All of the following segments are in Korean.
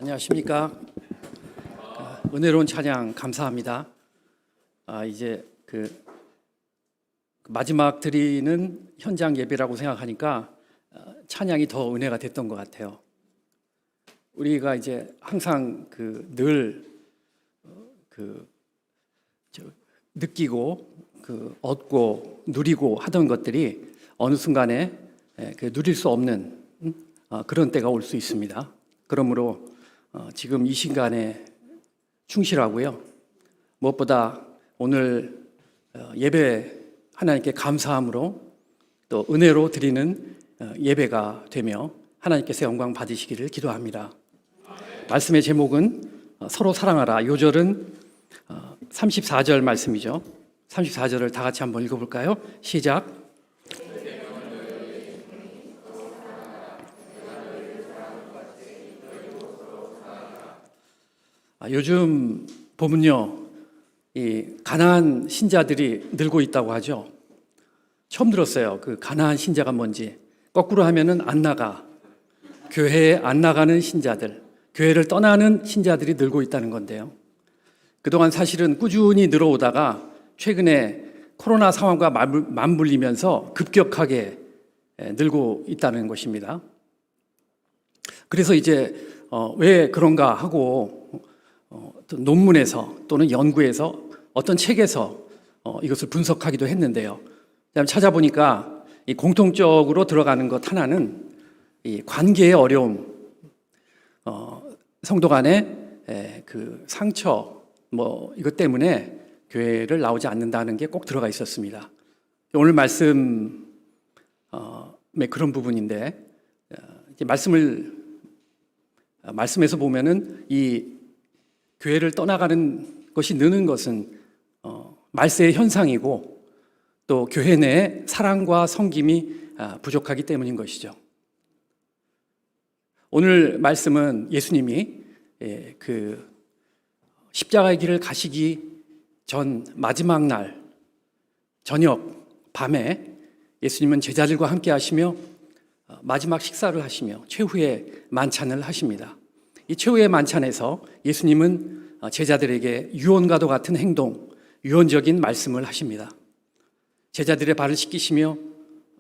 안녕하십니까. 은혜로운 찬양 감사합니다. 이제 마지막 드리는 현장 예배라고 생각하니까 찬양이 더 은혜가 됐던 것 같아요. 우리가 이제 항상 늘 느끼고 얻고 누리고 하던 것들이 어느 순간에 누릴 수 없는 그런 때가 올 수 있습니다. 그러므로 지금 이 시간에 충실하고요. 무엇보다 오늘 예배 하나님께 감사함으로 또 은혜로 드리는 예배가 되며 하나님께서 영광 받으시기를 기도합니다. 말씀의 제목은 서로 사랑하라. 요절은 34절 말씀이죠. 34절을 다 같이 한번 읽어볼까요? 시작. 요즘 보면요, 이 가나안 신자들이 늘고 있다고 하죠. 처음 들었어요. 그 가나안 신자가 뭔지. 거꾸로 하면은 안 나가. 교회에 안 나가는 신자들, 교회를 떠나는 신자들이 늘고 있다는 건데요. 그동안 사실은 꾸준히 늘어오다가 최근에 코로나 상황과 맞물리면서 급격하게 늘고 있다는 것입니다. 그래서 이제 왜 그런가 하고 논문에서 또는 연구에서 어떤 책에서 이것을 분석하기도 했는데요. 찾아보니까 이 공통적으로 들어가는 것 하나는 이 관계의 어려움, 성도 간의 그 상처, 이것 때문에 교회를 나오지 않는다는 게 꼭 들어가 있었습니다. 오늘 말씀의 그런 부분인데, 이제 말씀에서 보면은 이 교회를 떠나가는 것이 느는 것은 말세의 현상이고 또 교회 내에 사랑과 섬김이 부족하기 때문인 것이죠. 오늘 말씀은 예수님이 그 십자가의 길을 가시기 전 마지막 날 저녁 밤에 예수님은 제자들과 함께 하시며 마지막 식사를 하시며 최후의 만찬을 하십니다. 이 최후의 만찬에서 예수님은 제자들에게 유언과도 같은 행동, 유언적인 말씀을 하십니다. 제자들의 발을 씻기시며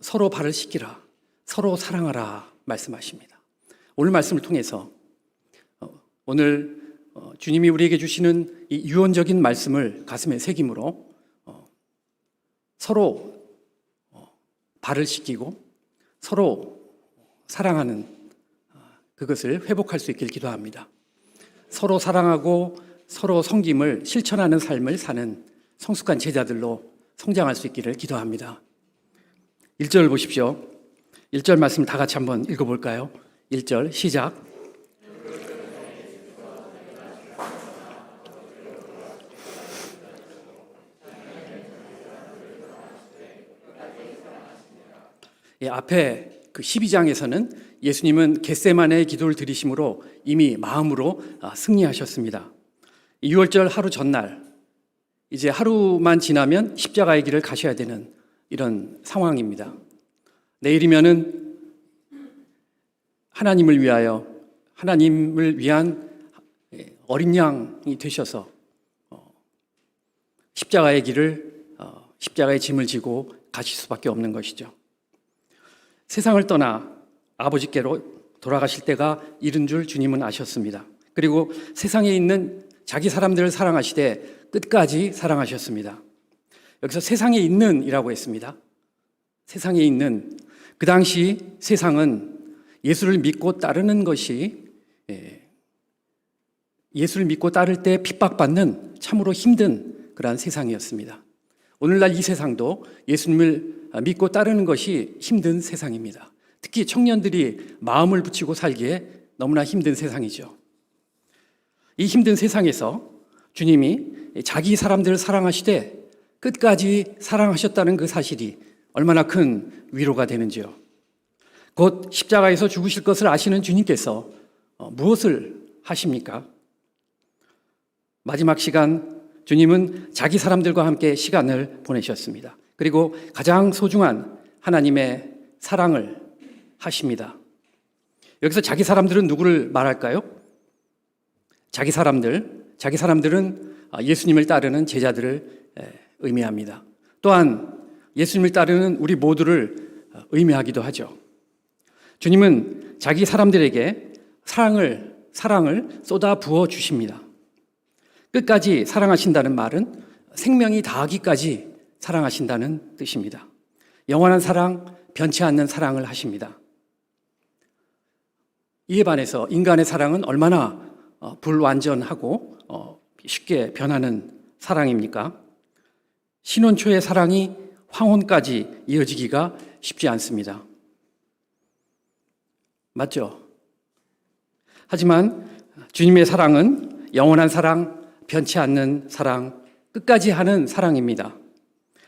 서로 발을 씻기라, 서로 사랑하라 말씀하십니다. 오늘 말씀을 통해서 오늘 주님이 우리에게 주시는 이 유언적인 말씀을 가슴에 새김으로 서로 발을 씻기고 서로 사랑하는 그것을 회복할 수 있길 기도합니다. 서로 사랑하고 서로 섬김을 실천하는 삶을 사는 성숙한 제자들로 성장할 수 있기를 기도합니다. 1절 보십시오. 1절 말씀 다 같이 한번 읽어볼까요? 1절 시작. 앞에 그 12장에서는 예수님은 겟세마네의 기도를 드리심으로 이미 마음으로 승리하셨습니다. 6월절 하루 전날, 이제 하루만 지나면 십자가의 길을 가셔야 되는 이런 상황입니다. 내일이면은 하나님을 위한 어린 양이 되셔서 십자가의 길을, 십자가의 짐을 지고 가실 수밖에 없는 것이죠. 세상을 떠나 아버지께로 돌아가실 때가 이른 줄 주님은 아셨습니다. 그리고 세상에 있는 자기 사람들을 사랑하시되 끝까지 사랑하셨습니다. 여기서 세상에 있는 이라고 했습니다. 세상에 있는, 그 당시 세상은 예수를 믿고 따르는 것이, 예수를 믿고 따를 때 핍박받는 참으로 힘든 그러한 세상이었습니다. 오늘날 이 세상도 예수님을 믿고 따르는 것이 힘든 세상입니다. 특히 청년들이 마음을 붙이고 살기에 너무나 힘든 세상이죠. 이 힘든 세상에서 주님이 자기 사람들을 사랑하시되 끝까지 사랑하셨다는 그 사실이 얼마나 큰 위로가 되는지요. 곧 십자가에서 죽으실 것을 아시는 주님께서 무엇을 하십니까? 마지막 시간 주님은 자기 사람들과 함께 시간을 보내셨습니다. 그리고 가장 소중한 하나님의 사랑을 하십니다. 여기서 자기 사람들은 누구를 말할까요? 자기 사람들은 예수님을 따르는 제자들을 의미합니다. 또한 예수님을 따르는 우리 모두를 의미하기도 하죠. 주님은 자기 사람들에게 사랑을 쏟아 부어 주십니다. 끝까지 사랑하신다는 말은 생명이 다하기까지 사랑하신다는 뜻입니다. 영원한 사랑, 변치 않는 사랑을 하십니다. 이에 반해서 인간의 사랑은 얼마나 불완전하고 쉽게 변하는 사랑입니까? 신혼 초의 사랑이 황혼까지 이어지기가 쉽지 않습니다. 맞죠? 하지만 주님의 사랑은 영원한 사랑, 변치 않는 사랑, 끝까지 하는 사랑입니다.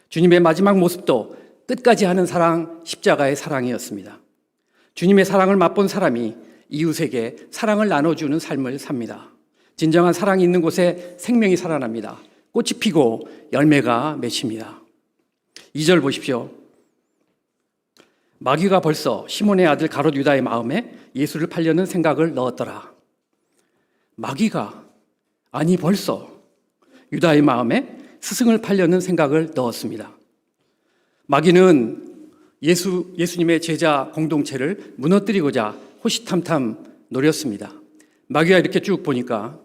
주님의 마지막 모습도 끝까지 하는 사랑, 십자가의 사랑이었습니다. 주님의 사랑을 맛본 사람이 이웃에게 사랑을 나눠주는 삶을 삽니다. 진정한 사랑이 있는 곳에 생명이 살아납니다. 꽃이 피고 열매가 맺힙니다. 2절 보십시오. 마귀가 벌써 시몬의 아들 가롯 유다의 마음에 예수를 팔려는 생각을 넣었더라. 마귀가 벌써 유다의 마음에 스승을 팔려는 생각을 넣었습니다. 마귀는 예수님의 제자 공동체를 무너뜨리고자 호시탐탐 노렸습니다. 마귀가 이렇게 쭉 보니까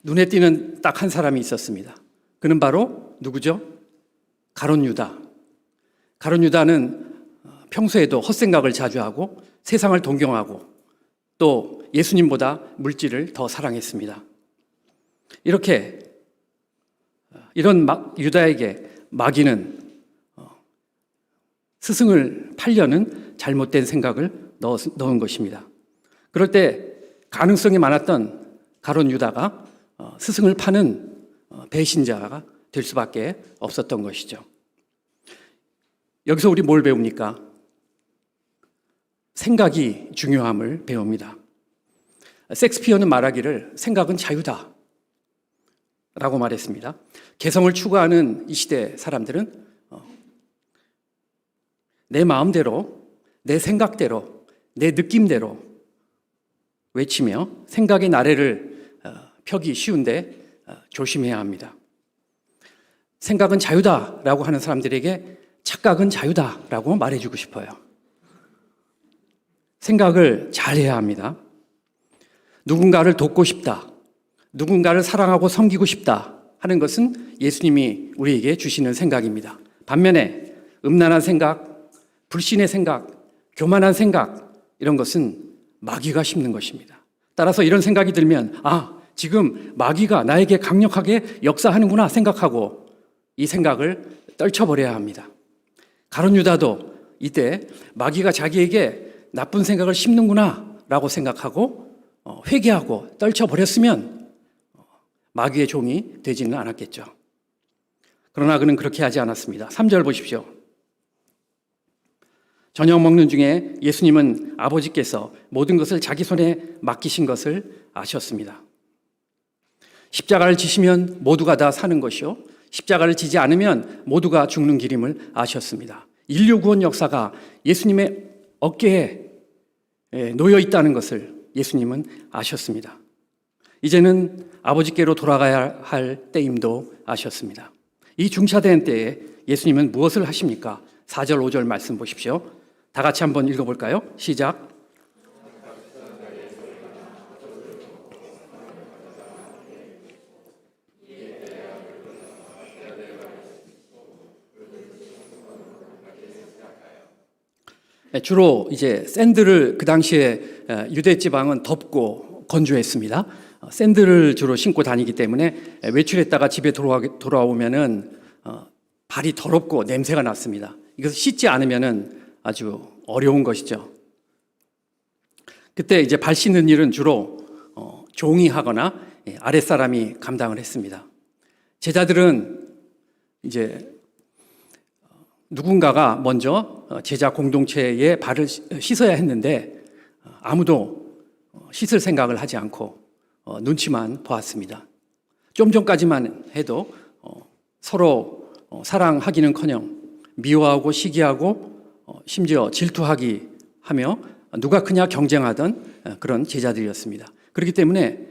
눈에 띄는 딱 한 사람이 있었습니다. 그는 바로 누구죠? 가롯 유다. 가롯 유다는 평소에도 헛생각을 자주 하고 세상을 동경하고 또 예수님보다 물질을 더 사랑했습니다. 이런 유다에게 마귀는 스승을 팔려는 잘못된 생각을 넣은 것입니다. 그럴 때 가능성이 많았던 가롯 유다가 스승을 파는 배신자가 될 수밖에 없었던 것이죠. 여기서 우리 뭘 배웁니까? 생각이 중요함을 배웁니다. 섹스피어는 말하기를 생각은 자유다 라고 말했습니다. 개성을 추구하는 이 시대 사람들은 내 마음대로, 내 생각대로, 내 느낌대로 외치며 생각의 나래를 펴기 쉬운데 조심해야 합니다. 생각은 자유다라고 하는 사람들에게 착각은 자유다라고 말해주고 싶어요. 생각을 잘해야 합니다. 누군가를 돕고 싶다, 누군가를 사랑하고 섬기고 싶다 하는 것은 예수님이 우리에게 주시는 생각입니다. 반면에 음란한 생각, 불신의 생각, 교만한 생각 이런 것은 마귀가 심는 것입니다. 따라서 이런 생각이 들면 지금 마귀가 나에게 강력하게 역사하는구나 생각하고 이 생각을 떨쳐버려야 합니다. 가룟 유다도 이때 마귀가 자기에게 나쁜 생각을 심는구나 라고 생각하고 회개하고 떨쳐버렸으면 마귀의 종이 되지는 않았겠죠. 그러나 그는 그렇게 하지 않았습니다. 3절 보십시오. 저녁 먹는 중에 예수님은 아버지께서 모든 것을 자기 손에 맡기신 것을 아셨습니다. 십자가를 지시면 모두가 다 사는 것이요, 십자가를 지지 않으면 모두가 죽는 길임을 아셨습니다. 인류 구원 역사가 예수님의 어깨에 놓여 있다는 것을 예수님은 아셨습니다. 이제는 아버지께로 돌아가야 할 때임도 아셨습니다. 이 중차대한 때에 예수님은 무엇을 하십니까? 4절, 5절 말씀 보십시오. 다 같이 한번 읽어볼까요? 시작. 주로 이제 샌들을 그 당시에 유대 지방은 덥고 건조했습니다. 샌들을 주로 신고 다니기 때문에 외출했다가 집에 돌아오면은 발이 더럽고 냄새가 났습니다. 이것을 씻지 않으면은 아주 어려운 것이죠. 그때 이제 발 씻는 일은 주로 종이 하거나 아랫사람이 감당을 했습니다. 제자들은 이제 누군가가 먼저 제자 공동체의 발을 씻어야 했는데 아무도 씻을 생각을 하지 않고 눈치만 보았습니다. 좀 전까지만 해도 서로 사랑하기는커녕 미워하고 시기하고 심지어 질투하기 하며 누가 크냐 경쟁하던 그런 제자들이었습니다. 그렇기 때문에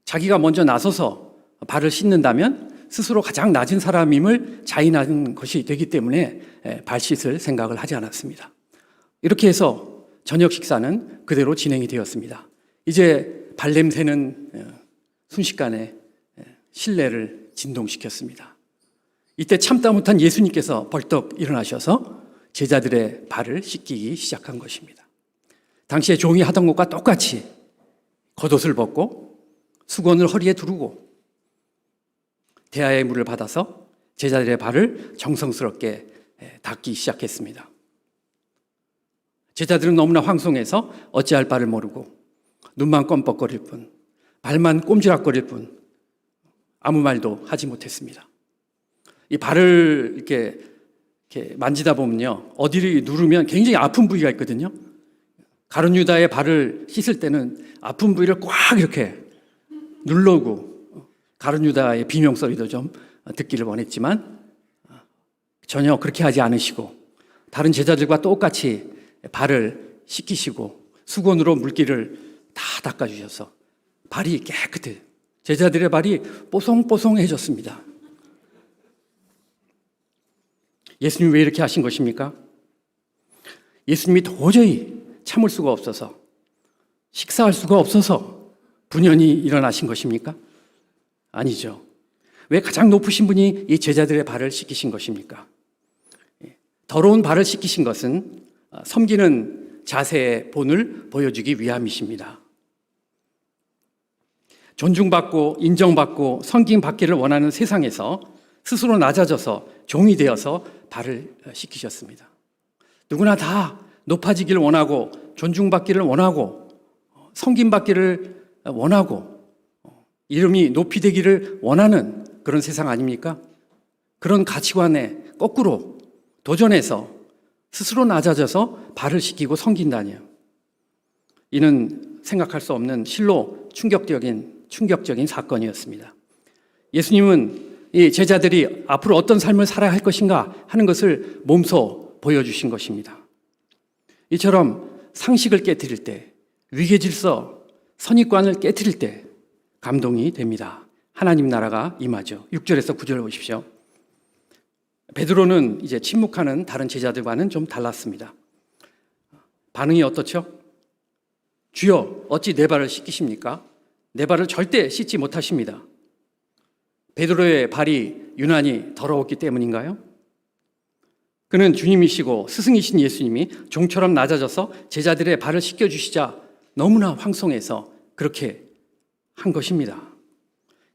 자기가 먼저 나서서 발을 씻는다면 스스로 가장 낮은 사람임을 자인하는 것이 되기 때문에 발 씻을 생각을 하지 않았습니다. 이렇게 해서 저녁 식사는 그대로 진행이 되었습니다. 이제 발냄새는 순식간에 실내를 진동시켰습니다. 이때 참다 못한 예수님께서 벌떡 일어나셔서 제자들의 발을 씻기기 시작한 것입니다. 당시에 종이 하던 것과 똑같이 겉옷을 벗고 수건을 허리에 두르고 대야의 물을 받아서 제자들의 발을 정성스럽게 닦기 시작했습니다. 제자들은 너무나 황송해서 어찌할 바를 모르고 눈만 껌뻑거릴 뿐, 발만 꼼지락거릴 뿐 아무 말도 하지 못했습니다. 이 발을 이렇게 만지다 보면요, 어디를 누르면 굉장히 아픈 부위가 있거든요. 가룟 유다의 발을 씻을 때는 아픈 부위를 꽉 이렇게 누르고 가룟 유다의 비명 소리도 좀 듣기를 원했지만 전혀 그렇게 하지 않으시고 다른 제자들과 똑같이 발을 씻기시고 수건으로 물기를 다 닦아주셔서 발이 깨끗해, 제자들의 발이 뽀송뽀송해졌습니다. 예수님이 왜 이렇게 하신 것입니까? 예수님이 도저히 참을 수가 없어서, 식사할 수가 없어서 분연히 일어나신 것입니까? 아니죠. 왜 가장 높으신 분이 이 제자들의 발을 씻기신 것입니까? 더러운 발을 씻기신 것은 섬기는 자세의 본을 보여주기 위함이십니다. 존중받고 인정받고 섬김받기를 원하는 세상에서 스스로 낮아져서 종이 되어서 발을 씻기셨습니다. 누구나 다 높아지기를 원하고 존중받기를 원하고 섬김받기를 원하고 이름이 높이 되기를 원하는 그런 세상 아닙니까? 그런 가치관에 거꾸로 도전해서 스스로 낮아져서 발을 씻기고 섬긴다니요. 이는 생각할 수 없는 실로 충격적인 사건이었습니다. 예수님은 이 제자들이 앞으로 어떤 삶을 살아야 할 것인가 하는 것을 몸소 보여주신 것입니다. 이처럼 상식을 깨트릴 때, 위계질서, 선입관을 깨트릴 때 감동이 됩니다. 하나님 나라가 임하죠. 6절에서 9절 보십시오. 베드로는 이제 침묵하는 다른 제자들과는 좀 달랐습니다. 반응이 어떻죠? 주여, 어찌 내 발을 씻기십니까? 내 발을 절대 씻지 못하십니다. 베드로의 발이 유난히 더러웠기 때문인가요? 그는 주님이시고 스승이신 예수님이 종처럼 낮아져서 제자들의 발을 씻겨주시자 너무나 황송해서 그렇게 한 것입니다.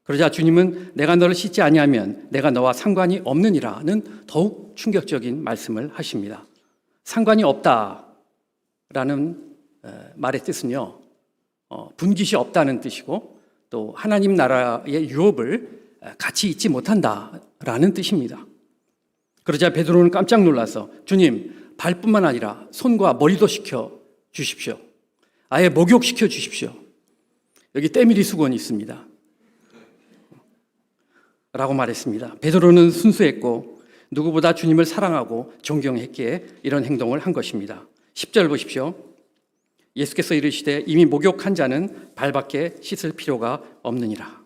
그러자 주님은 내가 너를 씻지 아니하면 내가 너와 상관이 없느니라는 더욱 충격적인 말씀을 하십니다. 상관이 없다라는 말의 뜻은요, 분깃이 없다는 뜻이고 또 하나님 나라의 유업을 같이 잊지 못한다라는 뜻입니다. 그러자 베드로는 깜짝 놀라서 주님, 발뿐만 아니라 손과 머리도 씻겨 주십시오. 아예 목욕시켜 주십시오. 여기 때밀이 수건이 있습니다. 라고 말했습니다. 베드로는 순수했고 누구보다 주님을 사랑하고 존경했기에 이런 행동을 한 것입니다. 10절 보십시오. 예수께서 이르시되 이미 목욕한 자는 발밖에 씻을 필요가 없느니라.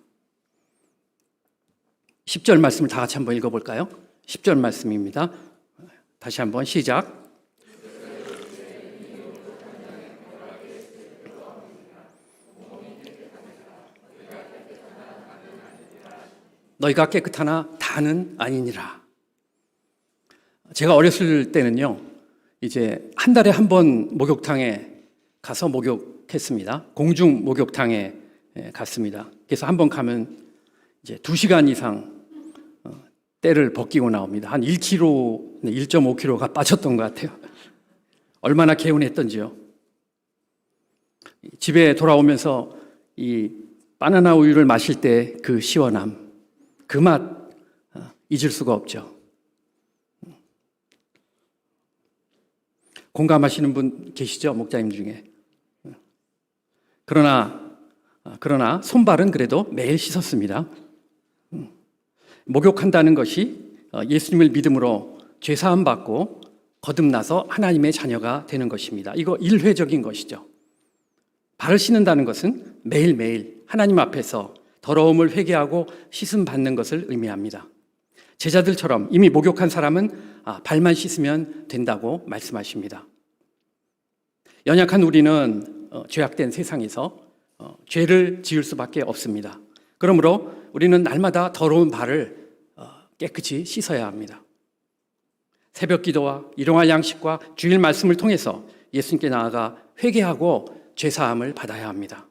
10절 말씀을 다 같이 한번 읽어볼까요? 10절 말씀입니다. 다시 한번 시작. 너희가 깨끗하나 다는 아니니라. 제가 어렸을 때는요, 이제 한 달에 한 번 목욕탕에 가서 목욕했습니다. 공중 목욕탕에 갔습니다. 그래서 한 번 가면 이제 2시간 이상 때를 벗기고 나옵니다. 한 1kg, 1.5kg가 빠졌던 것 같아요. 얼마나 개운했던지요. 집에 돌아오면서 이 바나나 우유를 마실 때 그 시원함, 그 맛 잊을 수가 없죠. 공감하시는 분 계시죠? 목자님 중에. 그러나 손발은 그래도 매일 씻었습니다. 목욕한다는 것이 예수님을 믿음으로 죄사함 받고 거듭나서 하나님의 자녀가 되는 것입니다. 이거 일회적인 것이죠. 발을 씻는다는 것은 매일매일 하나님 앞에서 더러움을 회개하고 씻음 받는 것을 의미합니다. 제자들처럼 이미 목욕한 사람은 발만 씻으면 된다고 말씀하십니다. 연약한 우리는 죄악된 세상에서 죄를 지을 수밖에 없습니다. 그러므로 우리는 날마다 더러운 발을 깨끗이 씻어야 합니다. 새벽 기도와 일용할 양식과 주일 말씀을 통해서 예수님께 나아가 회개하고 죄사함을 받아야 합니다.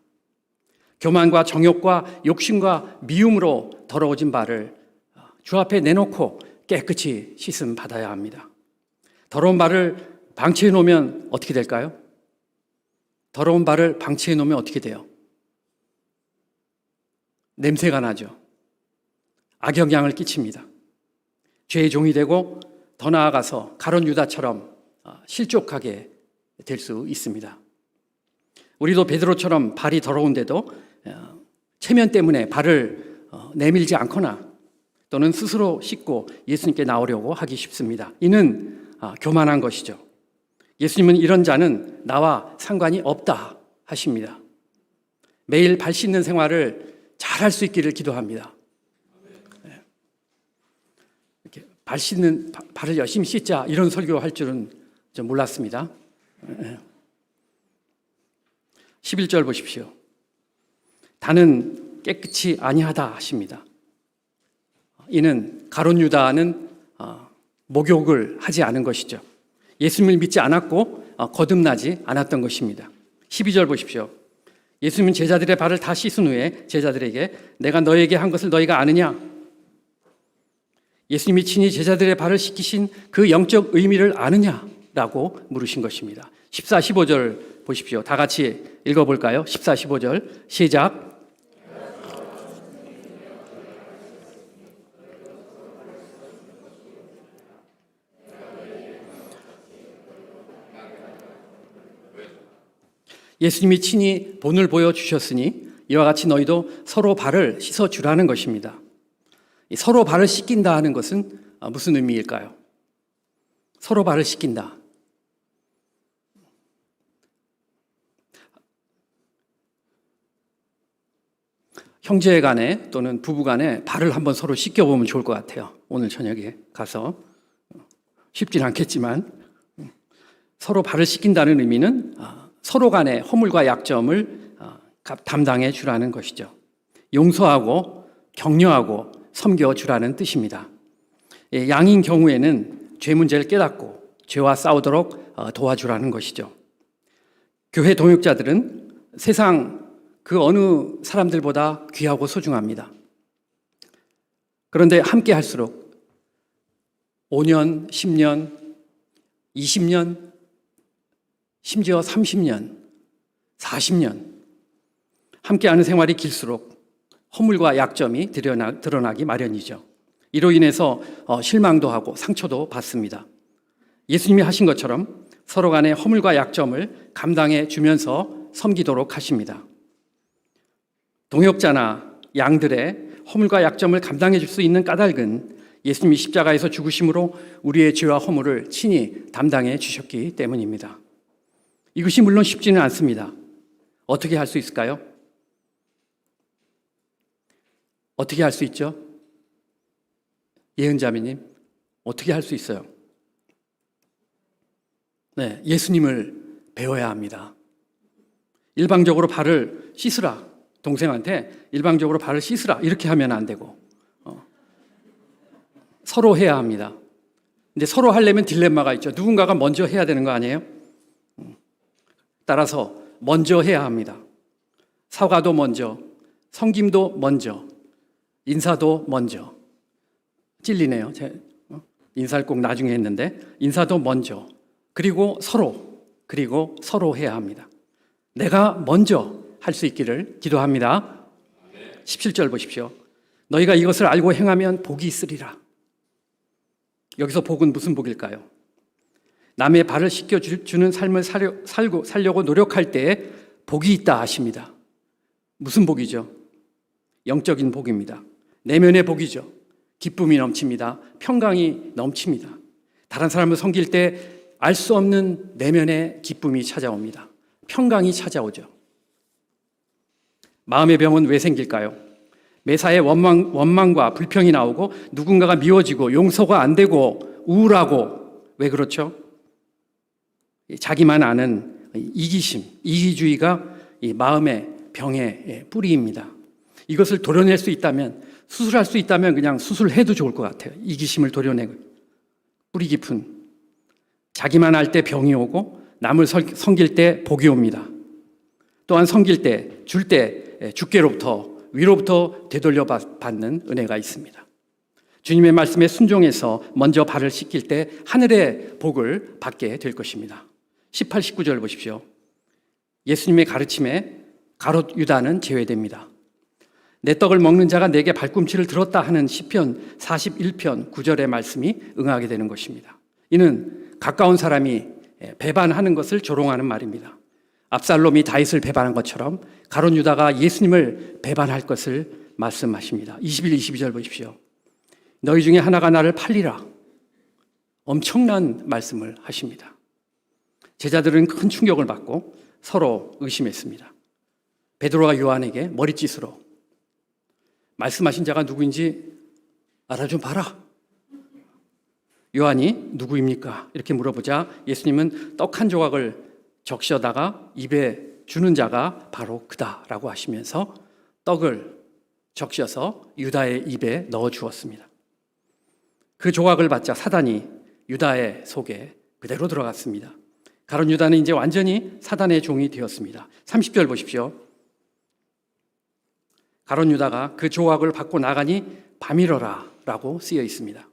교만과 정욕과 욕심과 미움으로 더러워진 발을 주 앞에 내놓고 깨끗이 씻음 받아야 합니다. 더러운 발을 방치해 놓으면 어떻게 될까요? 더러운 발을 방치해 놓으면 어떻게 돼요? 냄새가 나죠. 악영향을 끼칩니다. 죄의 종이 되고 더 나아가서 가룟 유다처럼 실족하게 될 수 있습니다. 우리도 베드로처럼 발이 더러운데도 체면 때문에 발을 내밀지 않거나 또는 스스로 씻고 예수님께 나오려고 하기 쉽습니다. 이는 교만한 것이죠. 예수님은 이런 자는 나와 상관이 없다 하십니다. 매일 발 씻는 생활을 잘 할 수 있기를 기도합니다. 이렇게 발을 열심히 씻자 이런 설교할 줄은 좀 몰랐습니다. 11절 보십시오. 다는 깨끗이 아니하다 하십니다. 이는 가룟 유다는 목욕을 하지 않은 것이죠. 예수님을 믿지 않았고 거듭나지 않았던 것입니다. 12절 보십시오. 예수님은 제자들의 발을 다 씻은 후에 제자들에게 내가 너에게 한 것을 너희가 아느냐? 예수님이 친히 제자들의 발을 씻기신 그 영적 의미를 아느냐라고 물으신 것입니다. 14, 15절 보십시오. 다 같이 읽어볼까요? 14, 15절 시작. 예수님이 친히 본을 보여주셨으니 이와 같이 너희도 서로 발을 씻어주라는 것입니다. 서로 발을 씻긴다 하는 것은 무슨 의미일까요? 서로 발을 씻긴다. 형제 간에 또는 부부 간에 발을 한번 서로 씻겨보면 좋을 것 같아요. 오늘 저녁에 가서. 쉽진 않겠지만 서로 발을 씻긴다는 의미는 서로 간의 허물과 약점을 담당해 주라는 것이죠. 용서하고 격려하고 섬겨주라는 뜻입니다. 양인 경우에는 죄 문제를 깨닫고 죄와 싸우도록 도와주라는 것이죠. 교회 동역자들은 세상 그 어느 사람들보다 귀하고 소중합니다. 그런데 함께 할수록 5년, 10년, 20년, 심지어 30년, 40년 함께하는 생활이 길수록 허물과 약점이 드러나기 마련이죠. 이로 인해서 실망도 하고 상처도 받습니다. 예수님이 하신 것처럼 서로 간의 허물과 약점을 감당해 주면서 섬기도록 하십니다. 동역자나 양들의 허물과 약점을 감당해 줄 수 있는 까닭은 예수님이 십자가에서 죽으심으로 우리의 죄와 허물을 친히 담당해 주셨기 때문입니다. 이것이 물론 쉽지는 않습니다. 어떻게 할 수 있을까요? 어떻게 할 수 있죠? 예은자매님, 어떻게 할 수 있어요? 네, 예수님을 배워야 합니다. 일방적으로 발을 씻으라. 동생한테 일방적으로 발을 씻으라. 이렇게 하면 안 되고 서로 해야 합니다. 근데 서로 하려면 딜레마가 있죠. 누군가가 먼저 해야 되는 거 아니에요? 따라서 먼저 해야 합니다. 사과도 먼저, 섬김도 먼저, 인사도 먼저. 찔리네요. 인사를 꼭 나중에 했는데 인사도 먼저, 그리고 서로 해야 합니다. 내가 먼저 할 수 있기를 기도합니다. 17절 보십시오. 너희가 이것을 알고 행하면 복이 있으리라. 여기서 복은 무슨 복일까요? 남의 발을 씻겨주는 삶을 살려고 노력할 때에 복이 있다 하십니다. 무슨 복이죠? 영적인 복입니다. 내면의 복이죠. 기쁨이 넘칩니다. 평강이 넘칩니다. 다른 사람을 섬길 때 알 수 없는 내면의 기쁨이 찾아옵니다. 평강이 찾아오죠. 마음의 병은 왜 생길까요? 매사에 원망과 불평이 나오고 누군가가 미워지고 용서가 안 되고 우울하고 왜 그렇죠? 자기만 아는 이기심, 이기주의가 이 마음의 병의 뿌리입니다. 이것을 도려낼 수 있다면, 수술할 수 있다면 그냥 수술해도 좋을 것 같아요. 이기심을 도려내고 뿌리 깊은, 자기만 알 때 병이 오고 남을 섬길 때 복이 옵니다. 또한 섬길 때, 줄 때 주께로부터, 위로부터 되돌려 받는 은혜가 있습니다. 주님의 말씀에 순종해서 먼저 발을 씻길 때 하늘의 복을 받게 될 것입니다. 18, 19절 보십시오. 예수님의 가르침에 가롯 유다는 제외됩니다. 내 떡을 먹는 자가 내게 발꿈치를 들었다 하는 시편 41편 9절의 말씀이 응하게 되는 것입니다. 이는 가까운 사람이 배반하는 것을 조롱하는 말입니다. 압살롬이 다윗을 배반한 것처럼 가롯 유다가 예수님을 배반할 것을 말씀하십니다. 21, 22절 보십시오. 너희 중에 하나가 나를 팔리라. 엄청난 말씀을 하십니다. 제자들은 큰 충격을 받고 서로 의심했습니다. 베드로가 요한에게 머리짓으로 말씀하신 자가 누구인지 알아 좀 봐라. 요한이 누구입니까? 이렇게 물어보자 예수님은 떡 한 조각을 적셔다가 입에 주는 자가 바로 그다라고 하시면서 떡을 적셔서 유다의 입에 넣어 주었습니다. 그 조각을 받자 사단이 유다의 속에 그대로 들어갔습니다. 가룟 유다는 이제 완전히 사단의 종이 되었습니다. 30절 보십시오. 가룟 유다가 그 조각을 받고 나가니 밤이러라 라고 쓰여 있습니다.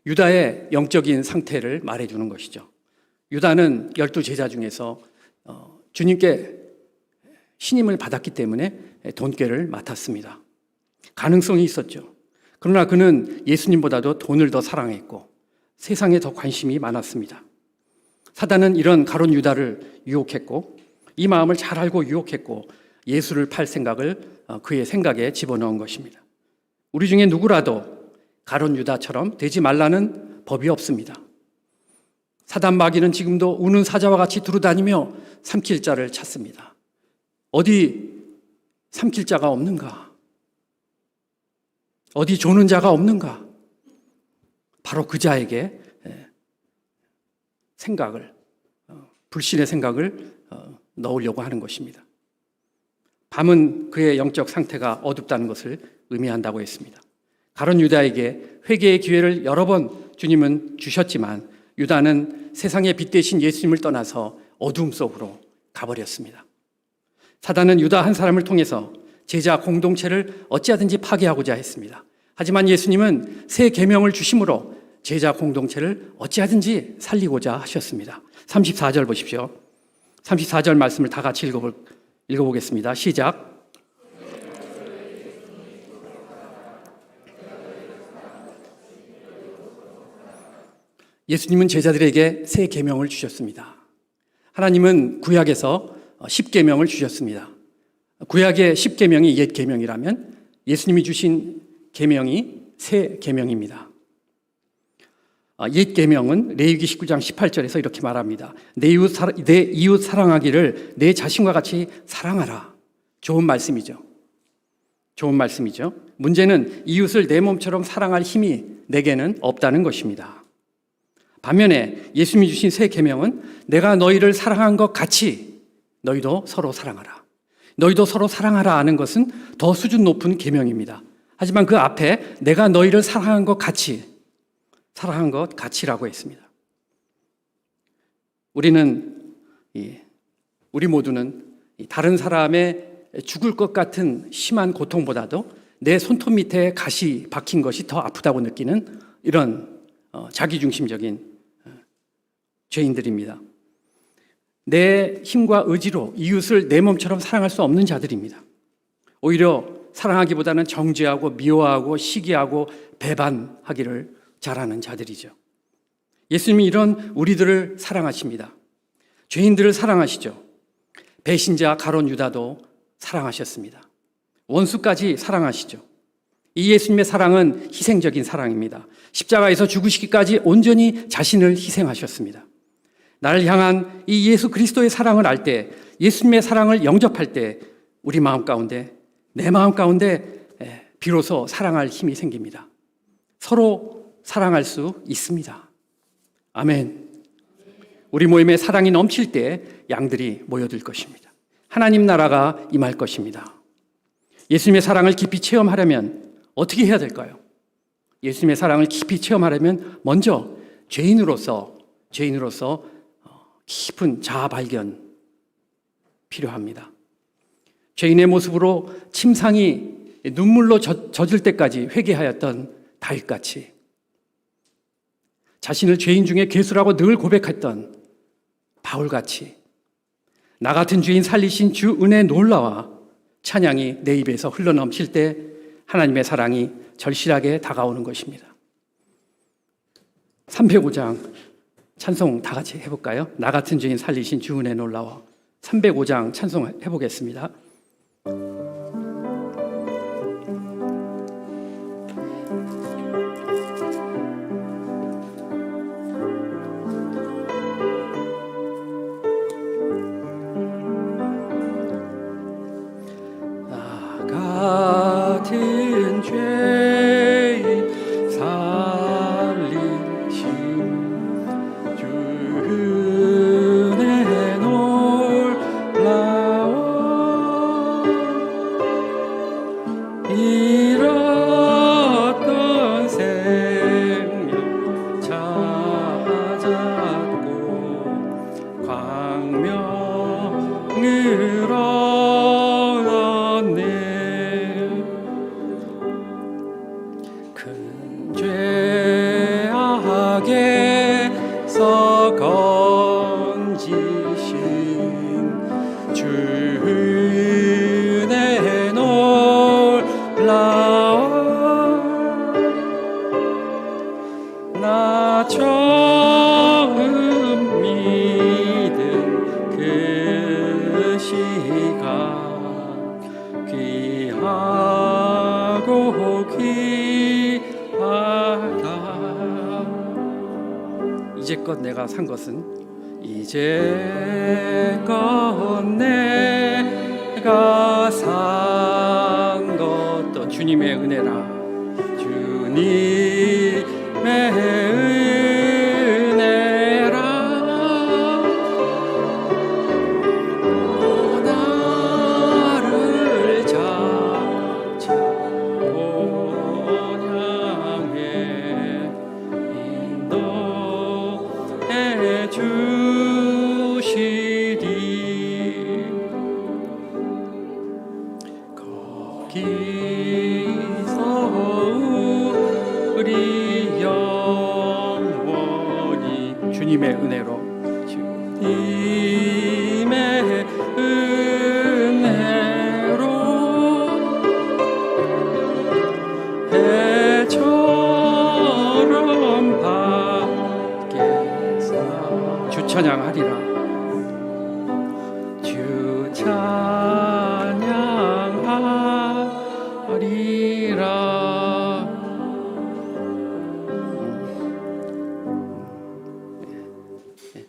유다의 영적인 상태를 말해주는 것이죠. 유다는 12제자 중에서 주님께 신임을 받았기 때문에 돈꾀를 맡았습니다. 가능성이 있었죠. 그러나 그는 예수님보다도 돈을 더 사랑했고 세상에 더 관심이 많았습니다. 사단은 이런 가룟 유다를 유혹했고 이 마음을 잘 알고 유혹했고 예수를 팔 생각을 그의 생각에 집어넣은 것입니다. 우리 중에 누구라도 가룟 유다처럼 되지 말라는 법이 없습니다. 사단 마귀는 지금도 우는 사자와 같이 두루다니며 삼킬 자를 찾습니다. 어디 삼킬 자가 없는가? 어디 조는 자가 없는가? 바로 그 자에게 생각을, 불신의 생각을 넣으려고 하는 것입니다. 밤은 그의 영적 상태가 어둡다는 것을 의미한다고 했습니다. 가룟 유다에게 회개의 기회를 여러 번 주님은 주셨지만 유다는 세상의 빛 대신 예수님을 떠나서 어둠 속으로 가버렸습니다. 사단은 유다 한 사람을 통해서 제자 공동체를 어찌하든지 파괴하고자 했습니다. 하지만 예수님은 새 계명을 주심으로 제자 공동체를 어찌하든지 살리고자 하셨습니다. 34절 보십시오. 34절 말씀을 다 같이 읽어보겠습니다. 시작. 예수님은 제자들에게 새 계명을 주셨습니다. 하나님은 구약에서 10계명을 주셨습니다. 구약의 10계명이 옛 계명이라면 예수님이 주신 계명이 새 계명입니다. 옛 계명은 레위기 19장 18절에서 이렇게 말합니다. 내 이웃 사랑하기를 내 자신과 같이 사랑하라. 좋은 말씀이죠. 좋은 말씀이죠. 문제는 이웃을 내 몸처럼 사랑할 힘이 내게는 없다는 것입니다. 반면에 예수님이 주신 새 계명은 내가 너희를 사랑한 것 같이 너희도 서로 사랑하라. 너희도 서로 사랑하라 하는 것은 더 수준 높은 계명입니다. 하지만 그 앞에 내가 너희를 사랑한 것 같이라고 했습니다. 우리 모두는 다른 사람의 죽을 것 같은 심한 고통보다도 내 손톱 밑에 가시 박힌 것이 더 아프다고 느끼는 이런 자기중심적인 죄인들입니다. 내 힘과 의지로 이웃을 내 몸처럼 사랑할 수 없는 자들입니다. 오히려 사랑하기보다는 정죄하고 미워하고 시기하고 배반하기를 잘하는 자들이죠. 예수님이 이런 우리들을 사랑하십니다. 죄인들을 사랑하시죠. 배신자 가룟 유다도 사랑하셨습니다. 원수까지 사랑하시죠. 이 예수님의 사랑은 희생적인 사랑입니다. 십자가에서 죽으시기까지 온전히 자신을 희생하셨습니다. 나를 향한 이 예수 그리스도의 사랑을 알 때 예수님의 사랑을 영접할 때 우리 마음 가운데, 내 마음 가운데 비로소 사랑할 힘이 생깁니다. 서로 사랑할 수 있습니다. 아멘. 우리 모임에 사랑이 넘칠 때 양들이 모여들 것입니다. 하나님 나라가 임할 것입니다. 예수님의 사랑을 깊이 체험하려면 어떻게 해야 될까요? 예수님의 사랑을 깊이 체험하려면 먼저 죄인으로서 깊은 자아 발견 필요합니다. 죄인의 모습으로 침상이 눈물로 젖을 때까지 회개하였던 다윗같이, 자신을 죄인 중에 괴수라고 늘 고백했던 바울같이, 나 같은 죄인 살리신 주 은혜 놀라와 찬양이 내 입에서 흘러넘칠 때 하나님의 사랑이 절실하게 다가오는 것입니다. 305장 찬송 다 같이 해볼까요? 나 같은 죄인 살리신 주 은혜 놀라와. 305장 찬송 해보겠습니다. 같은 죄인 살리신 주 은혜 놀라워. 잃었던 생명 찾았고 광명을 얻네. 큰 죄악에서 건지신 주 은혜 놀라워. 나 처음 믿은 그 시간 귀하고 귀하다. 이제껏 내가 산 것은, 이제껏 내가 산 것도 주님의 은혜라. 주님의 은혜라. 나를 잡고 향해 인도해 주시리. 거기서 우리 영원히 주님의 은혜로, 주님의 은혜로 배처럼 밖에서 주 찬양하리라. 주 찬양하리라.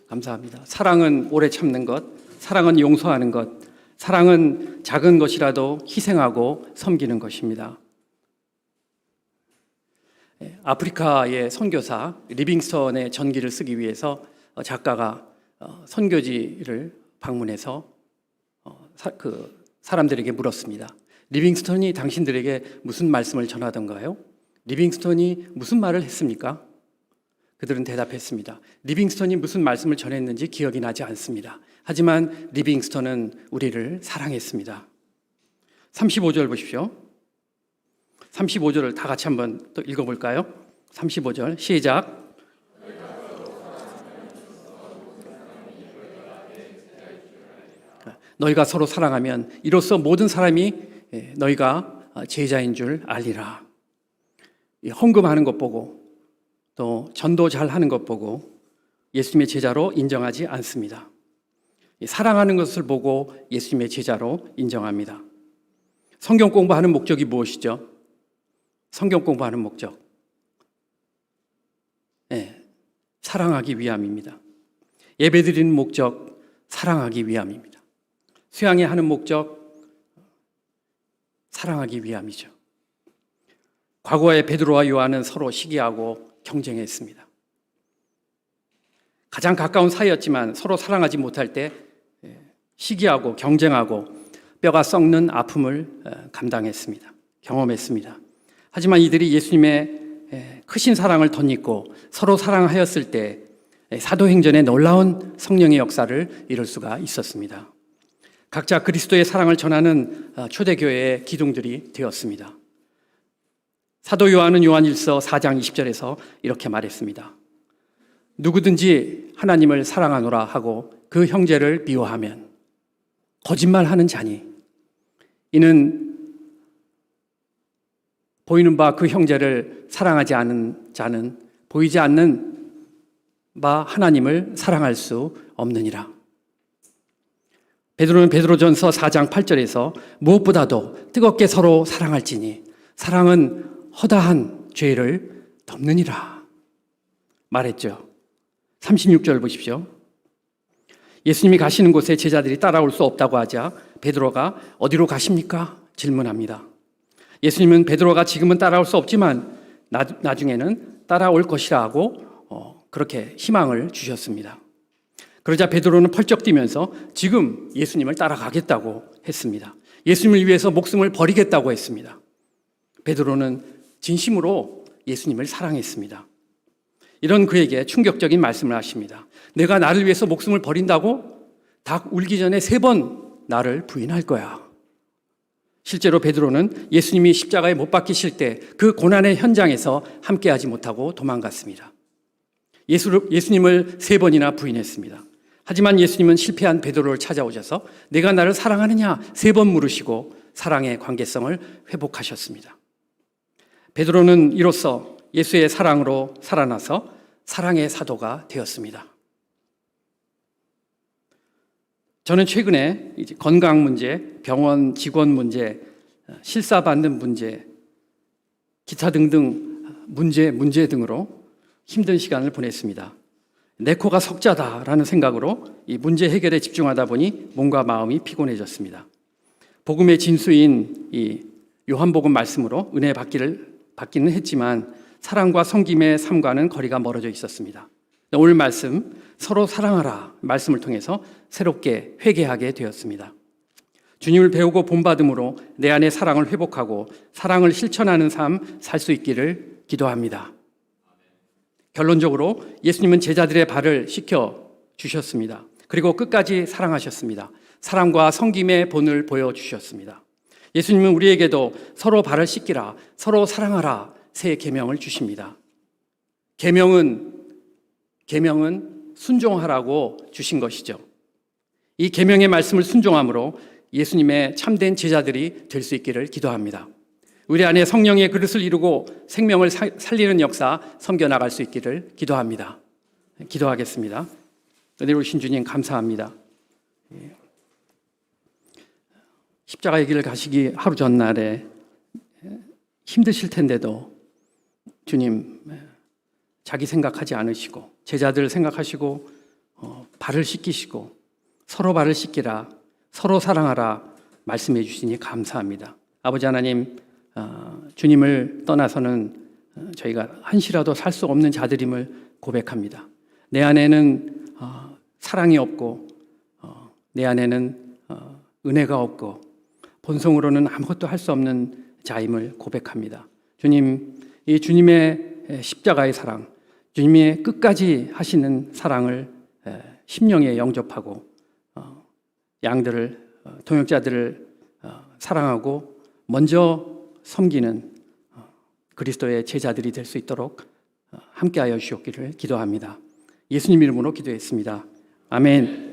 감사합니다. 사랑은 오래 참는 것, 사랑은 용서하는 것, 사랑은 작은 것이라도 희생하고 섬기는 것입니다. 아프리카의 선교사 리빙스턴의 전기를 쓰기 위해서 작가가 선교지를 방문해서 사람들에게 물었습니다. 리빙스턴이 당신들에게 무슨 말씀을 전하던가요? 리빙스턴이 무슨 말을 했습니까? 그들은 대답했습니다. 리빙스턴이 무슨 말씀을 전했는지 기억이 나지 않습니다. 하지만 리빙스턴은 우리를 사랑했습니다. 35절 보십시오. 35절을 다 같이 한번 또 읽어볼까요? 35절 시작. 너희가 서로 사랑하면 이로써 모든 사람이 너희가 제자인 줄 알리라. 헌금하는 것 보고 또 전도 잘하는 것 보고 예수님의 제자로 인정하지 않습니다. 사랑하는 것을 보고 예수님의 제자로 인정합니다. 성경 공부하는 목적이 무엇이죠? 성경 공부하는 목적, 사랑하기 위함입니다. 예배드리는 목적, 사랑하기 위함입니다. 수양회 하는 목적, 사랑하기 위함이죠. 과거에 베드로와 요한은 서로 시기하고 경쟁했습니다. 가장 가까운 사이였지만 서로 사랑하지 못할 때 시기하고 경쟁하고 뼈가 썩는 아픔을 감당했습니다. 경험했습니다. 하지만 이들이 예수님의 크신 사랑을 덧입고 서로 사랑하였을 때 사도행전에 놀라운 성령의 역사를 이룰 수가 있었습니다. 각자 그리스도의 사랑을 전하는 초대교회의 기둥들이 되었습니다. 사도 요한은 요한일서 4장 20절에서 이렇게 말했습니다. 누구든지 하나님을 사랑하노라 하고 그 형제를 미워하면 거짓말하는 자니 이는 보이는 바 그 형제를 사랑하지 않은 자는 보이지 않는 바 하나님을 사랑할 수 없느니라. 베드로는 베드로전서 4장 8절에서 무엇보다도 뜨겁게 서로 사랑할지니 사랑은 허다한 죄를 덮느니라 말했죠. 36절 보십시오. 예수님이 가시는 곳에 제자들이 따라올 수 없다고 하자 베드로가 어디로 가십니까? 질문합니다. 예수님은 베드로가 지금은 따라올 수 없지만 나중에는 따라올 것이라 하고 그렇게 희망을 주셨습니다. 그러자 베드로는 펄쩍 뛰면서 지금 예수님을 따라가겠다고 했습니다. 예수님을 위해서 목숨을 버리겠다고 했습니다. 베드로는 진심으로 예수님을 사랑했습니다. 이런 그에게 충격적인 말씀을 하십니다. 내가 나를 위해서 목숨을 버린다고? 닭 울기 전에 3번 나를 부인할 거야. 실제로 베드로는 예수님이 십자가에 못 박히실 때 그 고난의 현장에서 함께하지 못하고 도망갔습니다. 예수님을 3번이나 부인했습니다. 하지만 예수님은 실패한 베드로를 찾아오셔서 내가 나를 사랑하느냐 3번 물으시고 사랑의 관계성을 회복하셨습니다. 베드로는 이로써 예수의 사랑으로 살아나서 사랑의 사도가 되었습니다. 저는 최근에 이제 건강 문제, 병원 직원 문제, 실사받는 문제, 기타 등등 문제 등으로 힘든 시간을 보냈습니다. 내 코가 석자다라는 생각으로 이 문제 해결에 집중하다 보니 몸과 마음이 피곤해졌습니다. 복음의 진수인 이 요한복음 말씀으로 은혜 받기는 했지만 사랑과 섬김의 삶과는 거리가 멀어져 있었습니다. 오늘 말씀 서로 사랑하라 말씀을 통해서 새롭게 회개하게 되었습니다. 주님을 배우고 본받음으로 내 안의 사랑을 회복하고 사랑을 실천하는 삶 살 수 있기를 기도합니다. 결론적으로 예수님은 제자들의 발을 씻겨 주셨습니다. 그리고 끝까지 사랑하셨습니다. 사랑과 섬김의 본을 보여주셨습니다. 예수님은 우리에게도 서로 발을 씻기라, 서로 사랑하라 새 계명을 주십니다. 계명은 순종하라고 주신 것이죠. 이 계명의 말씀을 순종함으로 예수님의 참된 제자들이 될 수 있기를 기도합니다. 우리 안에 성령의 그릇을 이루고 생명을 살리는 역사 섬겨나갈 수 있기를 기도합니다. 기도하겠습니다. 은혜로우신 주님 감사합니다. 십자가의 길을 가시기 하루 전날에 힘드실 텐데도 주님 자기 생각하지 않으시고 제자들 생각하시고 발을 씻기시고 서로 발을 씻기라 서로 사랑하라 말씀해 주시니 감사합니다. 아버지 하나님 주님을 떠나서는 저희가 한시라도 살 수 없는 자들임을 고백합니다. 내 안에는 사랑이 없고 내 안에는 은혜가 없고 본성으로는 아무것도 할 수 없는 자임을 고백합니다. 주님, 이 주님의 십자가의 사랑, 주님의 끝까지 하시는 사랑을 심령에 영접하고 양들을 동역자들을 사랑하고 먼저 섬기는 그리스도의 제자들이 될 수 있도록 함께하여 주시옵기를 기도합니다. 예수님 이름으로 기도했습니다. 아멘.